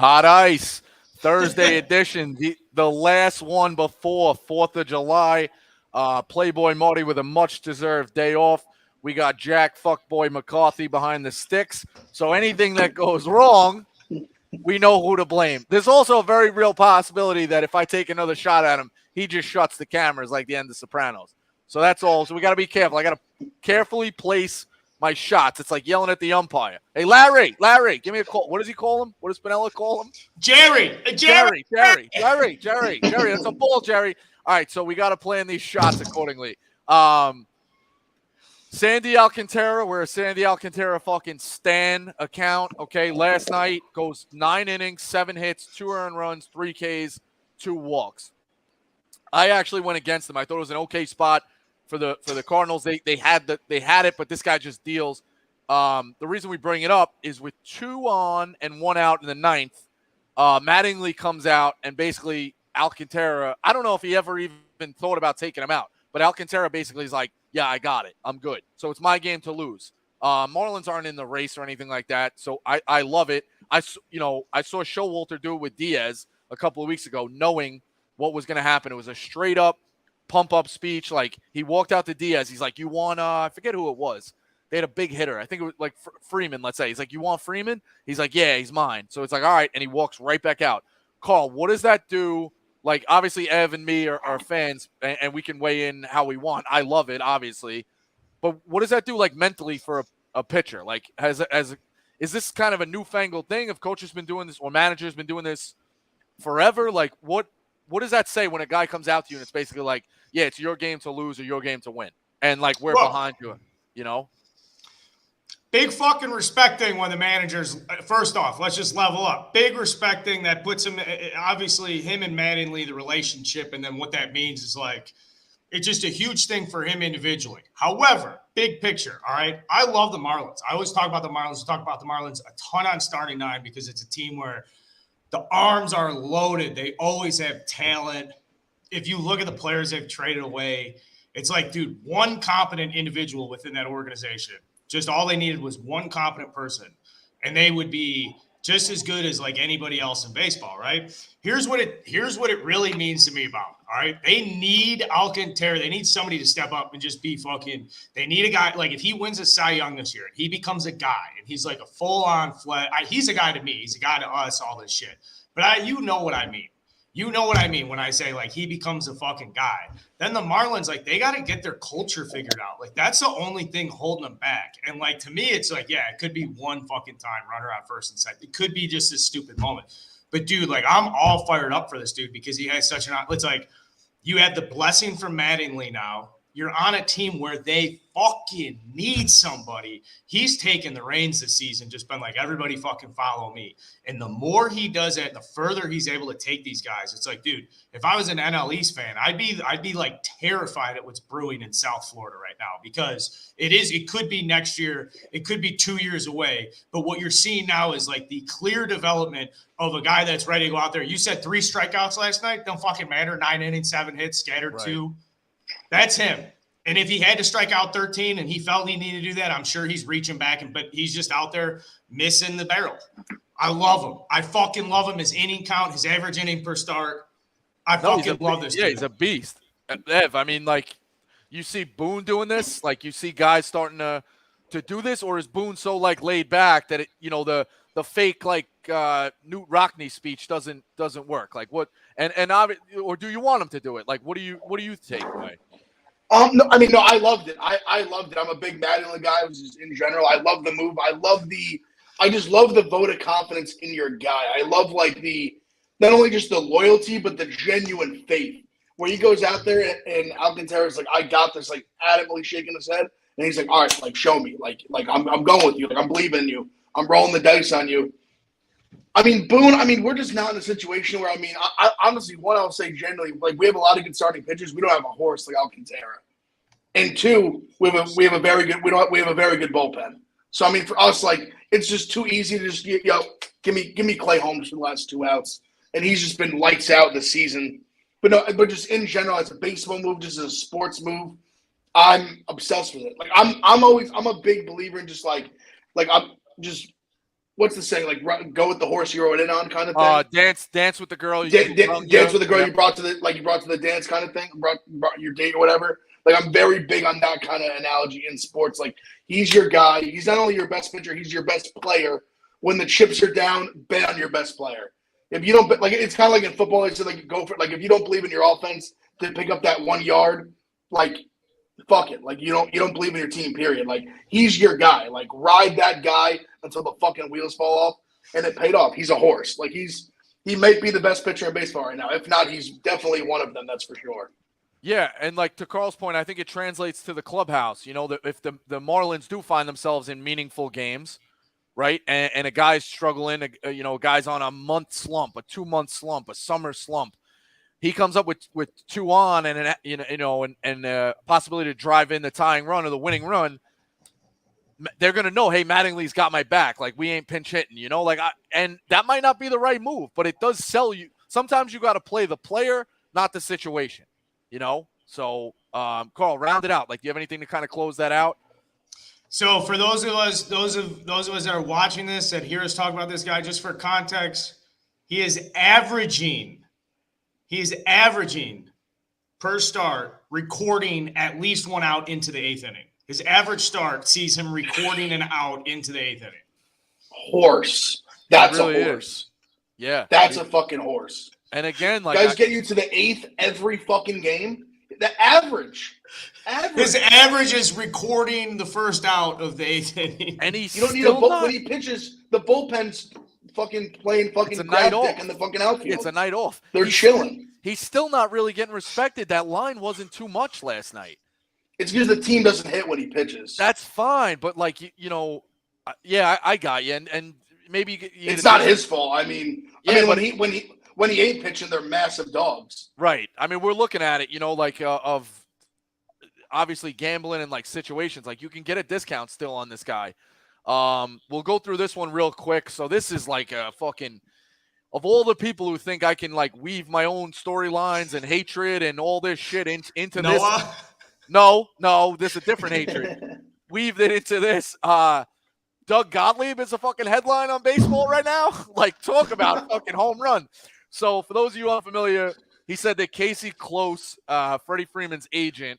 Hot ice, Thursday edition, the last one before 4th of July. Playboy Marty with a much-deserved day off. We got Jack Fuckboy McCarthy behind the sticks. So anything that goes wrong, we know who to blame. There's also a very real possibility that if I take another shot at him, he just shuts the cameras like the end of Sopranos. So that's all. So we got to be careful. I got to carefully place my shots. It's like yelling at the umpire. Hey, Larry, give me a call. What does he call him? What does Spinella call him? Jerry. Jerry. That's a ball, Jerry. All right, so we got to plan these shots accordingly. Sandy Alcantara, we're a Sandy Alcantara fucking stan account. Okay, last night goes 9 innings, 7 hits, 2 earned runs, 3 Ks, 2 walks. I actually went against them. I thought it was an okay spot for the Cardinals. They had it, but this guy just deals. The reason we bring it up is with 2 on and 1 out in the 9th, Mattingly comes out and basically Alcantara, I don't know if he ever even thought about taking him out, but Alcantara basically is like, yeah, I got it. I'm good. So it's my game to lose. Marlins aren't in the race or anything like that, so I love it. I saw Showalter do it with Diaz a couple of weeks ago, knowing what was going to happen. It was a straight-up pump-up speech. Like, he walked out to Diaz. He's like, you want I forget who it was. They had a big hitter. I think it was like Freeman, let's say. He's like, you want Freeman? He's like, yeah, he's mine. So it's like, all right, and he walks right back out. Carl, what does that do? Like, obviously, Ev and me are fans, and we can weigh in how we want. I love it, obviously. But what does that do, like, mentally for a pitcher? Like, is this kind of a newfangled thing? Have coaches been doing this or managers been doing this forever? Like, what does that say when a guy comes out to you and it's basically like, yeah, it's your game to lose or your game to win? And, like, we're behind you, you know? Big fucking respect thing when the managers, first off, let's just level up. Big respect thing that puts him, obviously, him and Mattingly, the relationship, and then what that means is like, it's just a huge thing for him individually. However, big picture, all right? I love the Marlins. I always talk about the Marlins. We talk about the Marlins a ton on Starting Nine because it's a team where the arms are loaded. They always have talent. If you look at the players they've traded away, it's like, dude, one competent individual within that organization. Just all they needed was one competent person, and they would be just as good as like anybody else in baseball, right? Here's what it really means to me about, all right? They need Alcantara. They need somebody to step up and just be fucking – they need a guy – like if he wins a Cy Young this year, he becomes a guy, and he's like a full-on he's a guy to me. He's a guy to us, all this shit. But you know what I mean. You know what I mean when I say, like, he becomes a fucking guy. Then the Marlins, like, they got to get their culture figured out. Like, that's the only thing holding them back. And, like, to me, it's like, yeah, it could be one fucking time, runner on first and second. It could be just this stupid moment. But, dude, like, I'm all fired up for this dude because he has such an – it's like you have the blessing from Mattingly now. You're on a team where they fucking need somebody. He's taken the reins this season, just been like, everybody fucking follow me. And the more he does it, the further he's able to take these guys. It's like, dude, if I was an NL East fan, I'd be like terrified at what's brewing in South Florida right now because it could be next year. It could be 2 years away. But what you're seeing now is like the clear development of a guy that's ready to go out there. You said 3 strikeouts last night. Don't fucking matter. 9 innings, 7 hits, scattered right. 2. That's him. And if he had to strike out 13 and he felt he needed to do that, I'm sure he's reaching back. But he's just out there missing the barrel. I love him. I fucking love him. His inning count, his average inning per start. I fucking love this dude. Yeah, he's a beast. Ev, I mean, like, you see Boone doing this? Like, you see guys starting to do this? Or is Boone so, like, laid back that, the fake, like, Newt Rockney speech doesn't work? Like, what – and or do you want him to do it? Like, what do you take away? No, I loved it. I loved it. I'm a big Mattingly guy just in general. I love the move. I just love the vote of confidence in your guy. I love like not only just the loyalty, but the genuine faith where he goes out there and Alcantara's like, I got this, like adamantly shaking his head. And he's like, all right, like show me, like I'm going with you. Like I'm believing in you. I'm rolling the dice on you. I mean, Boone, we're just now in a situation where, I honestly, one, I'll say generally, like, we have a lot of good starting pitchers. We don't have a horse like Alcantara. And 2, we have a very good bullpen. So, for us, like, it's just too easy to just, give me Clay Holmes for the last 2 outs. And he's just been lights out this season. But just in general, as a baseball move, just as a sports move, I'm obsessed with it. Like, I'm a big believer in just, like I'm just – what's the saying? Like go with the horse you rode in on kind of thing. Dance with the girl. Dance with the girl you brought to the dance kind of thing. Brought your date or whatever. Like I'm very big on that kind of analogy in sports. Like he's your guy. He's not only your best pitcher, he's your best player. When the chips are down, bet on your best player. If you don't, like it's kind of like in football, it's like go for it. Like if you don't believe in your offense to pick up that 1 yard, like fuck it. Like you don't believe in your team. Period. Like he's your guy. Like ride that guy until the fucking wheels fall off, and it paid off. He's a horse. Like he might be the best pitcher in baseball right now. If not, he's definitely one of them. That's for sure. Yeah, and like to Carl's point, I think it translates to the clubhouse. You know, that if the Marlins do find themselves in meaningful games, right, and a guy's struggling, a guy's on a month slump, a 2-month slump, a summer slump, he comes up with 2 on and possibility to drive in the tying run or the winning run. They're gonna know, hey, Mattingly's got my back. Like we ain't pinch hitting, and that might not be the right move, but it does sell you. Sometimes you got to play the player, not the situation. So Carl, round it out. Like, do you have anything to kind of close that out? So for those of us that are watching this, that hear us talk about this guy, just for context, he is averaging per start recording at least 1 out into the 8th inning. His average start sees him recording an out into the 8th inning. Horse. That's really a horse. Is. Yeah. That's a fucking horse. And again, like guys get you to the 8th every fucking game. The average. His average is recording the first out of the 8th inning. And he's you don't need when he pitches, the bullpen's fucking playing fucking grab dick in the fucking outfield. It's a night off. They're chilling. He's still not really getting respected. That line wasn't too much last night. It's because the team doesn't hit when he pitches. That's fine, but like I got you, and maybe it's not his fault. I mean, when he ain't pitching, they're massive dogs. Right. I mean, we're looking at it, of obviously gambling and like situations. Like you can get a discount still on this guy. We'll go through this one real quick. So this is like a fucking, of all the people who think I can like weave my own storylines and hatred and all this shit into Noah? this. No, this is a different hatred. Weaved it into this. Doug Gottlieb is a fucking headline on baseball right now. Like, talk about a fucking home run. So, for those of you unfamiliar, he said that Casey Close, Freddie Freeman's agent,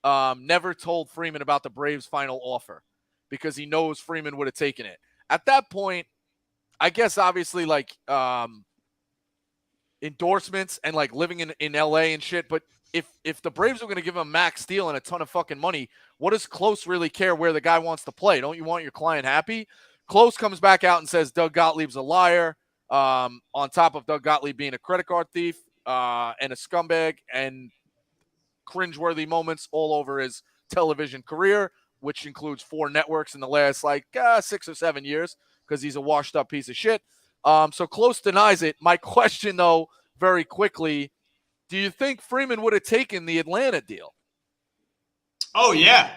never told Freeman about the Braves' final offer because he knows Freeman would have taken it. At that point, I guess obviously like endorsements and like living in LA and shit, but if the Braves are going to give him max deal and a ton of fucking money, what does Close really care where the guy wants to play? Don't you want your client happy? Close comes back out and says Doug Gottlieb's a liar, on top of Doug Gottlieb being a credit card thief and a scumbag and cringeworthy moments all over his television career, which includes 4 networks in the last 6 or 7 years because he's a washed up piece of shit. So Close denies it. My question, though, very quickly, do you think Freeman would have taken the Atlanta deal? Oh, yeah.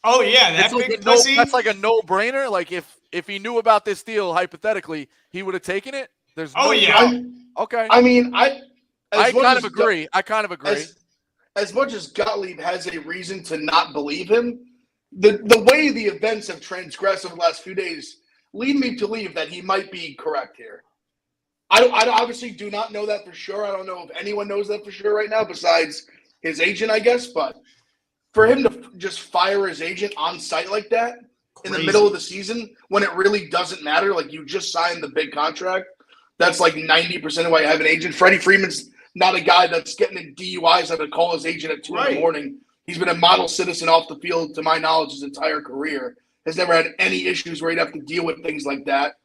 That big pussy. That's like a no-brainer. Like, if he knew about this deal, hypothetically, he would have taken it? There's no doubt. Okay. I mean, I kind of agree. As much as Gottlieb has a reason to not believe him, the way the events have transgressed over the last few days lead me to believe that he might be correct here. I obviously do not know that for sure. I don't know if anyone knows that for sure right now besides his agent, I guess. But for him to just fire his agent on site like that in the middle of the season when it really doesn't matter, like you just signed the big contract, that's like 90% of why you have an agent. Freddie Freeman's not a guy that's getting in DUIs that would call his agent at 2 in the morning. He's been a model citizen off the field, to my knowledge, his entire career. Has never had any issues where he'd have to deal with things like that.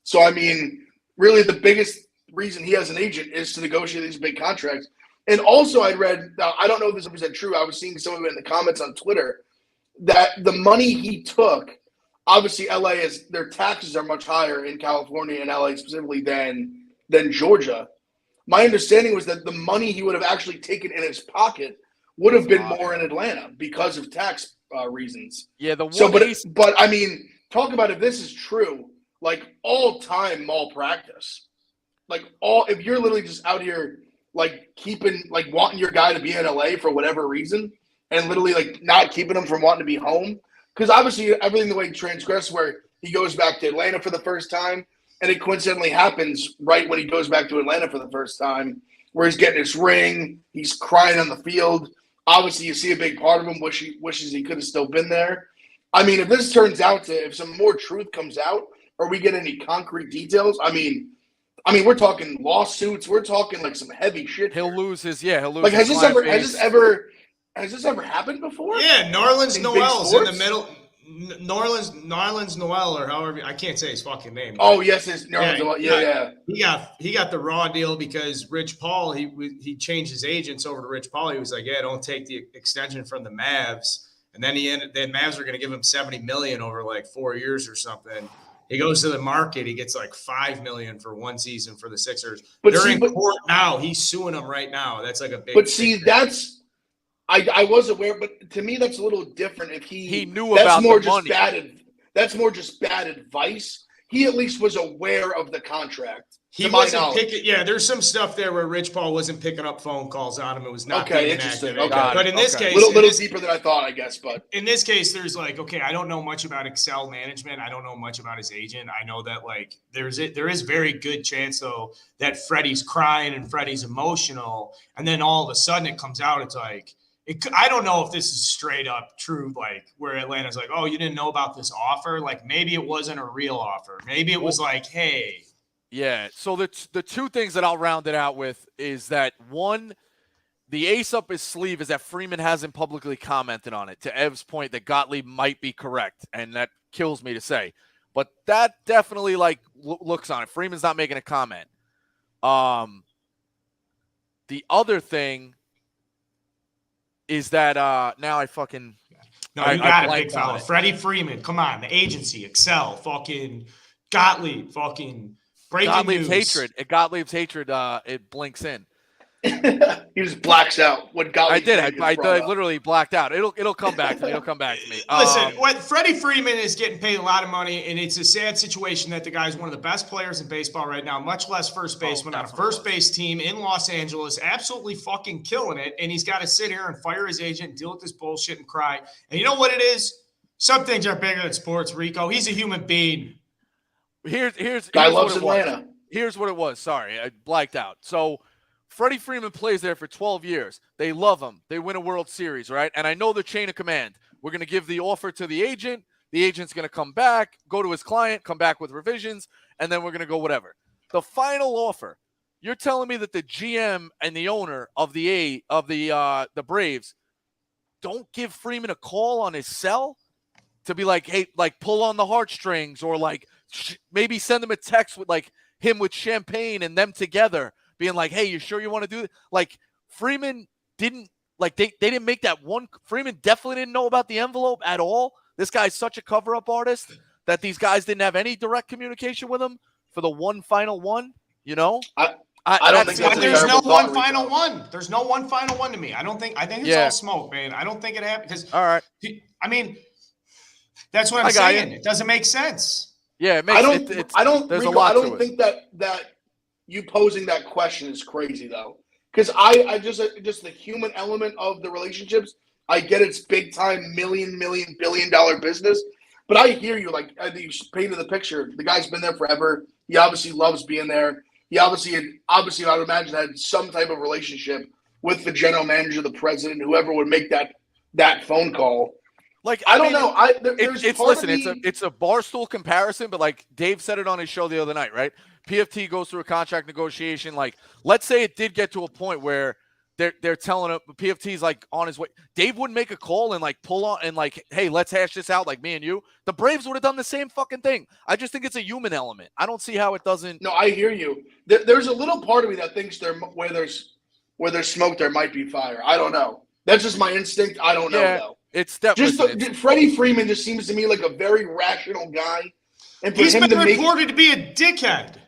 So, I mean, really the biggest reason he has an agent is to negotiate these big contracts. And also I read, I don't know if this is 100% true, I was seeing some of it in the comments on Twitter, that the money he took, obviously LA is, their taxes are much higher in California and LA specifically than Georgia. My understanding was that the money he would have actually taken in his pocket would have been more in Atlanta because of tax reasons. Yeah, but I mean, talk about if this is true, like all-time malpractice. Like if you're literally just out here like wanting your guy to be in LA for whatever reason and literally like not keeping him from wanting to be home. Because obviously everything the way he transgressed where he goes back to Atlanta for the first time, and it coincidentally happens right when he goes back to Atlanta for the first time, where he's getting his ring, he's crying on the field. Obviously, you see a big part of him wishes he could have still been there. I mean, if this turns out if some more truth comes out, or we get any concrete details, I mean, we're talking lawsuits. We're talking like some heavy shit. He'll lose his Like, has this ever happened before? Yeah, Nerlens Noel's in the middle. Nerlens Noel, or however, I can't say his fucking name. Oh yes, it's Nerlens Noel. Yeah. He got the raw deal because Rich Paul, he changed his agents over to Rich Paul. He was like, yeah, don't take the extension from the Mavs. And then then Mavs are going to give him $70 million over like 4 years or something. He goes to the market. He gets like $5 million for one season for the Sixers. But they're in court now. He's suing them right now. That's like a big. But see, that's I was aware, but to me that's a little different. If he knew about more the just money. That's more just bad advice. He at least was aware of the contract. He wasn't picking. Yeah, there's some stuff there where Rich Paul wasn't picking up phone calls on him. It was not being interesting. active. Okay, but in this case, little deeper than I thought, I guess. But in this case, there's like, okay, I don't know much about Excel management. I don't know much about his agent. I know that like there is very good chance though that Freddie's crying and Freddie's emotional, and then all of a sudden it comes out. It's like I don't know if this is straight up true, like where Atlanta's like, oh, you didn't know about this offer. Like maybe it wasn't a real offer. Maybe it was like, hey. Yeah, so the two things that I'll round it out with is that, one, the ace up his sleeve is that Freeman hasn't publicly commented on it, to Ev's point that Gottlieb might be correct, and that kills me to say. But that definitely, like, looks on it. Freeman's not making a comment. The other thing is that now I fucking... No, you got it, big fella. Freddie Freeman, come on, the agency, Excel, fucking Gottlieb, fucking... Gottlieb's hatred, it blinks in. He just blacks out when Gottlieb. I literally blacked out. It'll come back to me. Listen, what Freddie Freeman is getting paid a lot of money, and it's a sad situation that the guy's one of the best players in baseball right now, much less first baseman on a first base team in Los Angeles, absolutely fucking killing it. And he's got to sit here and fire his agent, deal with this bullshit, and cry. And you know what it is? Some things are bigger than sports, Rico. He's a human being. Guy loves Atlanta. Here's what it was. Sorry, I blanked out. So Freddie Freeman plays there for 12 years. They love him. They win a World Series, right? And I know the chain of command. We're going to give the offer to the agent. The agent's going to come back, go to his client, come back with revisions, and then we're going to go whatever. The final offer. You're telling me that the GM and the owner of the Braves don't give Freeman a call on his cell to be like, hey, like pull on the heartstrings, or like maybe send them a text with like him with champagne and them together being like, hey, you sure you want to do it? Like Freeman didn't like, they didn't make that one. Freeman definitely didn't know about the envelope at all. This guy's such a cover-up artist that these guys didn't have any direct communication with him for the one final one, you know? I don't think that's there's no one final one. There's no one final one to me. I think it's all smoke, man. I don't think it happened because all right. I mean, that's what I'm saying. It doesn't make sense. Yeah, it makes I don't think that you posing that question is crazy though. Because I just the human element of the relationships, I get it's big time billion-dollar business. But I hear you, like you painted the picture. The guy's been there forever. He obviously loves being there. He obviously I would imagine had some type of relationship with the general manager, the president, whoever would make that phone call. Like I don't know. It's a barstool comparison, but like Dave said it on his show the other night, right? PFT goes through a contract negotiation. Like, let's say it did get to a point where they're telling him PFT's like on his way. Dave wouldn't make a call and like pull on and like, hey, let's hash this out, like me and you. The Braves would have done the same fucking thing. I just think it's a human element. I don't see how it doesn't. No, I hear you. There's a little part of me that thinks where there's smoke, there might be fire. I don't know. That's just my instinct. I don't know though. It's definitely Freddie Freeman just seems to me like a very rational guy. And he's been reported to be a dickhead.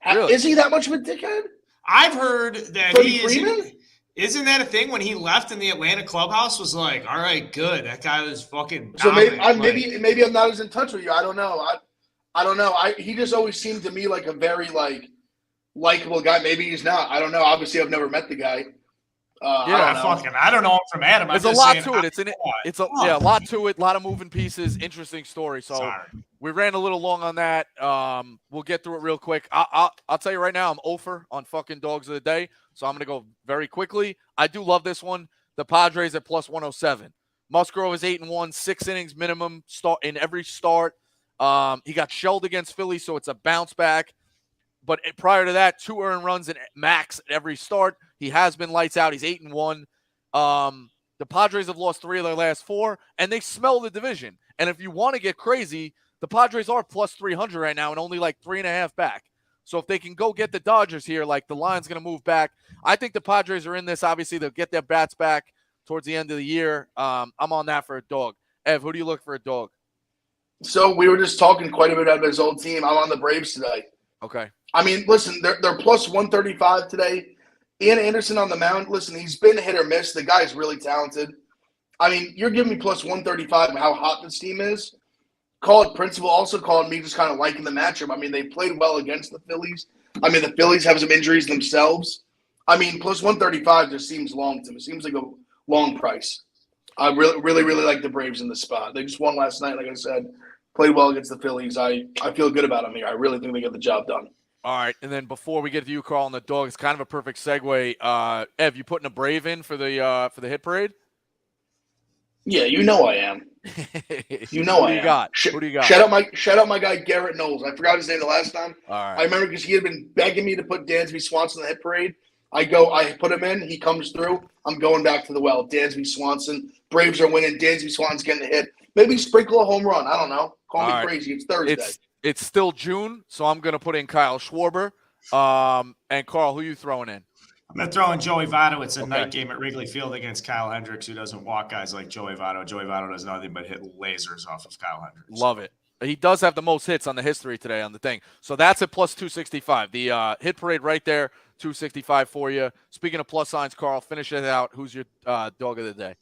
Really? Is he that much of a dickhead? I've heard that Freddie Freeman? Isn't that a thing when he left in the Atlanta clubhouse was like, all right, good. That guy was fucking So dominant. maybe I'm not as in touch with you. I don't know. I don't know. He just always seemed to me like a very like likable guy. Maybe he's not. I don't know. Obviously, I've never met the guy. I don't know him from Adam. There's a lot to it. It's a lot to it. A lot of moving pieces. Interesting story. So we ran a little long on that. We'll get through it real quick. I'll tell you right now, I'm over on fucking dogs of the day, so I'm going to go very quickly. I do love this one. The Padres at plus 107. Musgrove is 8-1, 6 innings minimum start in every start. He got shelled against Philly, so it's a bounce back. But prior to that, 2 earned runs and max at every start. He has been lights out. He's 8-1. The Padres have lost 3 of their last 4, and they smell the division. And if you want to get crazy, the Padres are plus 300 right now and only like 3.5 back. So if they can go get the Dodgers here, like the line's going to move back. I think the Padres are in this. Obviously, they'll get their bats back towards the end of the year. I'm on that for a dog. Ev, who do you look for a dog? So we were just talking quite a bit about his old team. I'm on the Braves today. Okay. I mean, listen, they're plus 135 today. Ian Anderson on the mound. Listen, he's been hit or miss. The guy's really talented. I mean, you're giving me plus 135 of how hot this team is. Call it principle. Also call it me just kind of liking the matchup. I mean, they played well against the Phillies. I mean, the Phillies have some injuries themselves. I mean, plus 135 just seems long to me. It seems like a long price. I really like the Braves in the spot. They just won last night, like I said. Played well against the Phillies. I feel good about them here. I really think they get the job done. All right, and then before we get to you, Carl, and the dog, it's kind of a perfect segue. Ev, you putting a Brave in for the hit parade? Yeah, you know I am. You know I am. Who do you got? Shout out my guy Garrett Knowles. I forgot his name the last time. All right. I remember because he had been begging me to put Dansby Swanson in the hit parade. I put him in. He comes through. I'm going back to the well. Dansby Swanson. Braves are winning. Dansby Swanson's getting a hit. Maybe sprinkle a home run. I don't know. Call me crazy. It's Thursday. It's still June, so I'm going to put in Kyle Schwarber. And Carl, who are you throwing in? I'm going to throw in Joey Votto. It's a night game at Wrigley Field against Kyle Hendricks, who doesn't walk guys like Joey Votto. Joey Votto does nothing but hit lasers off of Kyle Hendricks. Love it. He does have the most hits on the history today on the thing. So that's at plus 265. The hit parade right there, 265 for you. Speaking of plus signs, Carl, finish it out. Who's your dog of the day?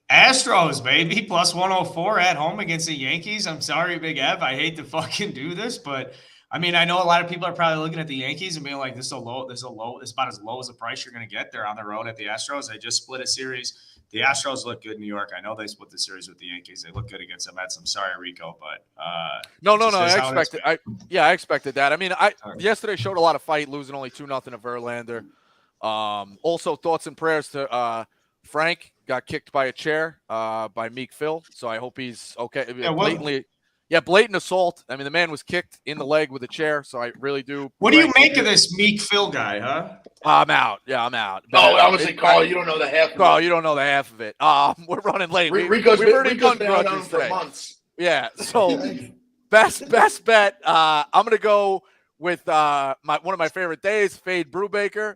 Astros, baby, plus 104 at home against the Yankees. I'm sorry, Big Ev. I hate to fucking do this, but I mean, I know a lot of people are probably looking at the Yankees and being like, this is about as low as the price you're going to get. They're on the road at the Astros. They just split a series. The Astros look good in New York. I know they split the series with the Yankees. They look good against the Mets. I'm sorry, Rico, but no. I expected that. I mean, yesterday showed a lot of fight, losing only 2-0 to Verlander. Also, thoughts and prayers to Frank. Got kicked by a chair by Meek Phil, so I hope he's okay. Blatant assault. I mean, the man was kicked in the leg with a chair, so I really do. What do you make of this Meek Phil guy, huh? I'm out. Yeah, I'm out. Oh, I was like, Carl, you don't know the half of it. Carl, you don't know the half of it. We're running late. Rico's been on for months. Yeah, so best bet. I'm going to go with one of my favorite days, Fade Brubaker.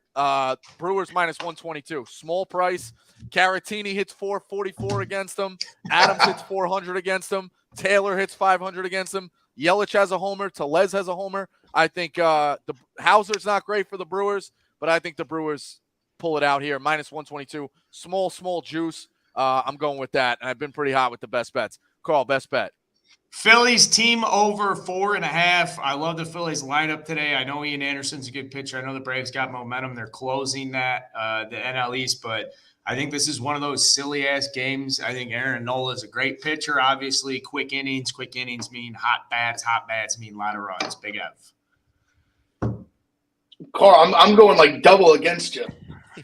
Brewers minus 122. Small price. Caratini hits 444 against them. Adams hits 400 against them. Taylor hits 500 against them. Yelich has a homer. Tellez has a homer. I think the Hauser's not great for the Brewers, but I think the Brewers pull it out here. Minus 122. Small juice. I'm going with that, and I've been pretty hot with the best bets. Carl, best bet. Phillies team over 4.5. I love the Phillies lineup today. I know Ian Anderson's a good pitcher. I know the Braves got momentum. They're closing the NL East, but I think this is one of those silly-ass games. I think Aaron Nola is a great pitcher. Obviously, quick innings. Quick innings mean hot bats. Hot bats mean a lot of runs. Big F. Carl, I'm going like double against you.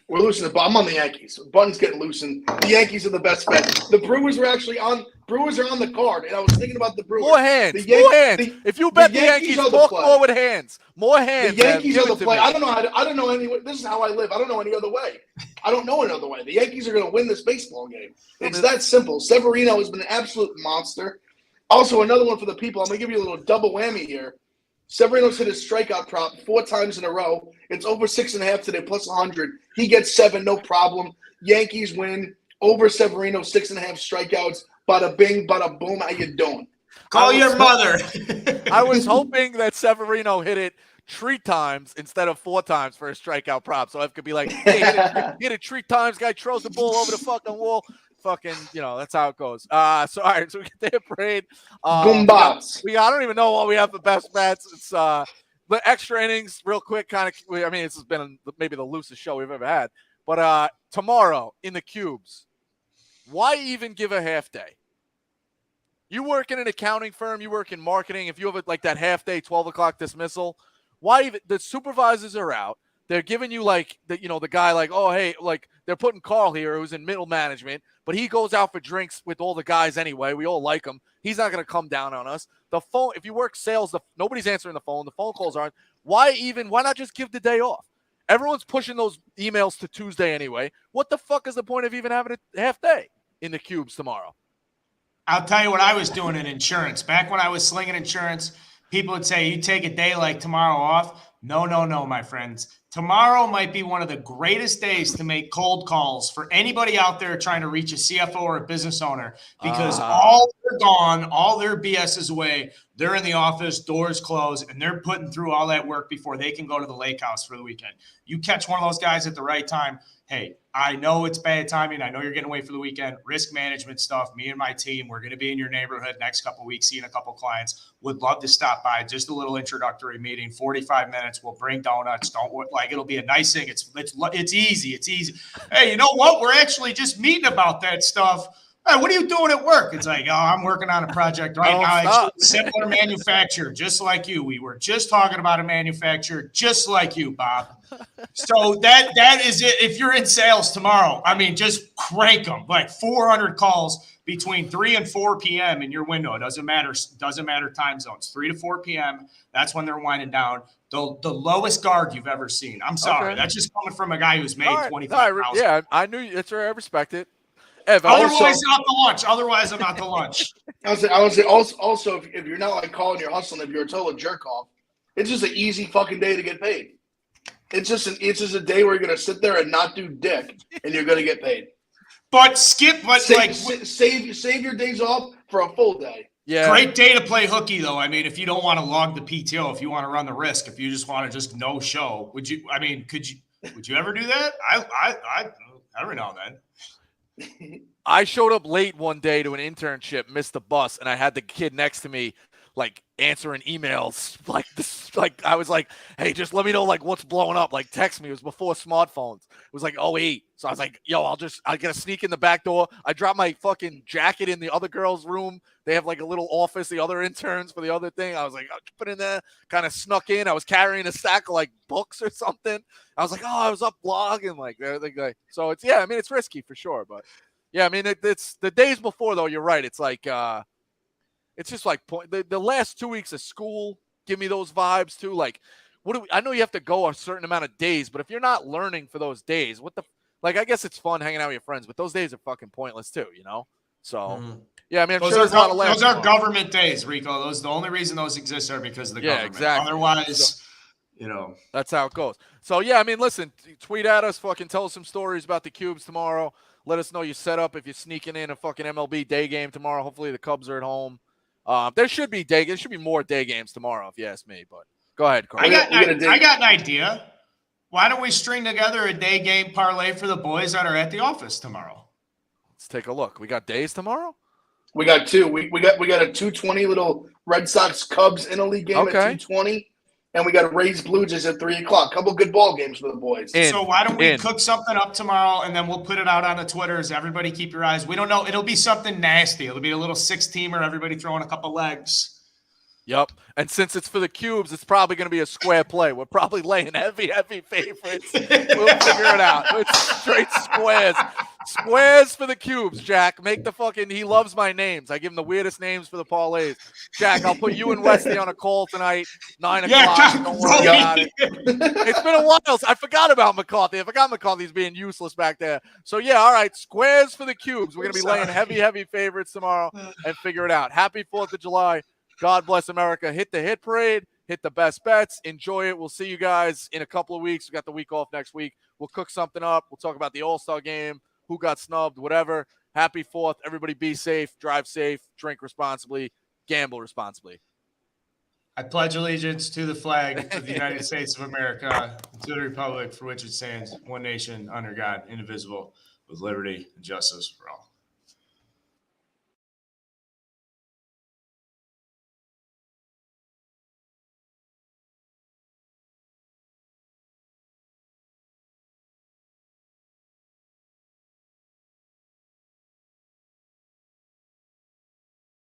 We're losing I'm on the Yankees. Button's getting loosened. The Yankees are the best bet. The Brewers are on the card, and I was thinking about the Brewers. More hands. If you bet the Yankees, talk more with hands. More hands. The Yankees are the play. I don't know any. This is how I live. I don't know any other way. I don't know another way. The Yankees are going to win this baseball game. It's that simple. Severino has been an absolute monster. Also, another one for the people. I'm going to give you a little double whammy here. Severino's hit his strikeout prop 4 times in a row. It's over 6.5 today, plus 100. He gets 7, no problem. Yankees win over Severino, 6.5 strikeouts. Bada bing, bada boom. How you doing? Call your mother. I was hoping that Severino hit it 3 times instead of 4 times for a strikeout prop. So I could be like, hey, hit it 3 times. Guy throws the ball over the fucking wall. Fucking, that's how it goes. So all right, so we get the parade. Boom bops. I don't even know what we have for best bets. It's but extra innings, real quick, kind of. I mean, this has been maybe the loosest show we've ever had. But tomorrow in the Cubes, why even give a half day? You work in an accounting firm, you work in marketing. If you have like that half day, 12 o'clock dismissal, why even the supervisors are out? They're giving you like the guy like, oh, hey, like they're putting Carl here who's in middle management, but he goes out for drinks with all the guys anyway. We all like him. He's not going to come down on us. The phone, if you work sales, nobody's answering the phone. The phone calls aren't. Why not just give the day off? Everyone's pushing those emails to Tuesday anyway. What the fuck is the point of even having a half day in the cubes tomorrow? I'll tell you what I was doing in insurance. Back when I was slinging insurance, people would say, you take a day like tomorrow off. No, my friends. Tomorrow might be one of the greatest days to make cold calls for anybody out there trying to reach a CFO or a business owner because all they're gone, all their BS is away. They're in the office, doors closed, and they're putting through all that work before they can go to the lake house for the weekend. You catch one of those guys at the right time. Hey, I know it's bad timing. I know you're getting away for the weekend. Risk management stuff. Me and my team, we're going to be in your neighborhood next couple of weeks, seeing a couple of clients. Would love to stop by. Just a little introductory meeting, 45 minutes. We'll bring donuts. It'll be a nice thing. It's easy. It's easy. Hey, you know what? We're actually just meeting about that stuff. Hey, what are you doing at work? It's like, oh, I'm working on a project right now. It's a similar manufacturer, just like you. We were just talking about a manufacturer, just like you, Bob. So that is it. If you're in sales tomorrow, I mean, just crank them like 400 calls between 3 and 4 p.m. in your window. It doesn't matter time zones. 3 to 4 p.m. That's when they're winding down. The lowest guard you've ever seen. I'm sorry. Okay. That's just coming from a guy who's made $25,000. Yeah, I knew you. That's where I respect it. Otherwise, I'm out to lunch. I would say also if you're not like calling your hustling, if you're a total jerk off, it's just an easy fucking day to get paid. It's just a day where you're gonna sit there and not do dick, and you're gonna get paid. Save your days off for a full day. Yeah, great day to play hooky though. I mean, if you don't want to log the PTO, if you want to run the risk, if you just want to just no show, would you? I mean, would you ever do that? I every now and then. I showed up late one day to an internship, missed the bus, and I had the kid next to me, like answering emails, like this. Like I was like, "Hey, just let me know like what's blowing up." Like text me. It was before smartphones. It was like 08. So I was like, "Yo, I gotta sneak in the back door." I dropped my fucking jacket in the other girl's room. They have like a little office, the other interns for the other thing. I was like, I'll put in there, kind of snuck in. I was carrying a stack of like books or something. I was like, oh, I was up blogging like everything. So it's I mean, it's risky for sure, but yeah, I mean, it's the days before though. You're right. It's like it's just like the last 2 weeks of school give me those vibes too. Like, I know you have to go a certain amount of days, but if you're not learning for those days, I guess it's fun hanging out with your friends, but those days are fucking pointless too, you know? So, yeah, I mean, those are government days, Rico. The only reason those exist are because of the government. Exactly. Otherwise, that's how it goes. So, yeah, I mean, listen, tweet at us, fucking tell us some stories about the Cubes tomorrow. Let us know your setup if you're sneaking in a fucking MLB day game tomorrow. Hopefully the Cubs are at home. There should be more day games tomorrow, if you ask me. But go ahead, Carl. I got an idea. Why don't we string together a day game parlay for the boys that are at the office tomorrow? Let's take a look. We got days tomorrow? We got two. We got a 220 little Red Sox Cubs in a league game at 220. And we got a Rays Blue Jays at 3 o'clock. Couple good ball games for the boys. So why don't we cook something up tomorrow and then we'll put it out on the Twitters. Everybody keep your eyes. We don't know. It'll be something nasty. It'll be a little 6-teamer, everybody throwing a couple legs. Yep. And since it's for the Cubes, it's probably going to be a square play. We're probably laying heavy favorites. We'll figure it out. It's straight squares. Squares for the Cubes, Jack. He loves my names. I give him the weirdest names for the parlays. Jack, I'll put you and Wesley on a call tonight, 9 o'clock. Don't worry about it. It's been a while. I forgot about McCarthy. I forgot McCarthy's being useless back there. So, yeah, all right, squares for the Cubes. We're going to be laying heavy favorites tomorrow and figure it out. Happy 4th of July. God bless America. Hit the hit parade. Hit the best bets. Enjoy it. We'll see you guys in a couple of weeks. We got the week off next week. We'll cook something up. We'll talk about the All-Star game, who got snubbed, whatever. Happy 4th. Everybody be safe, drive safe, drink responsibly, gamble responsibly. I pledge allegiance to the flag of the United States of America, and to the republic for which it stands, one nation, under God, indivisible, with liberty and justice for all.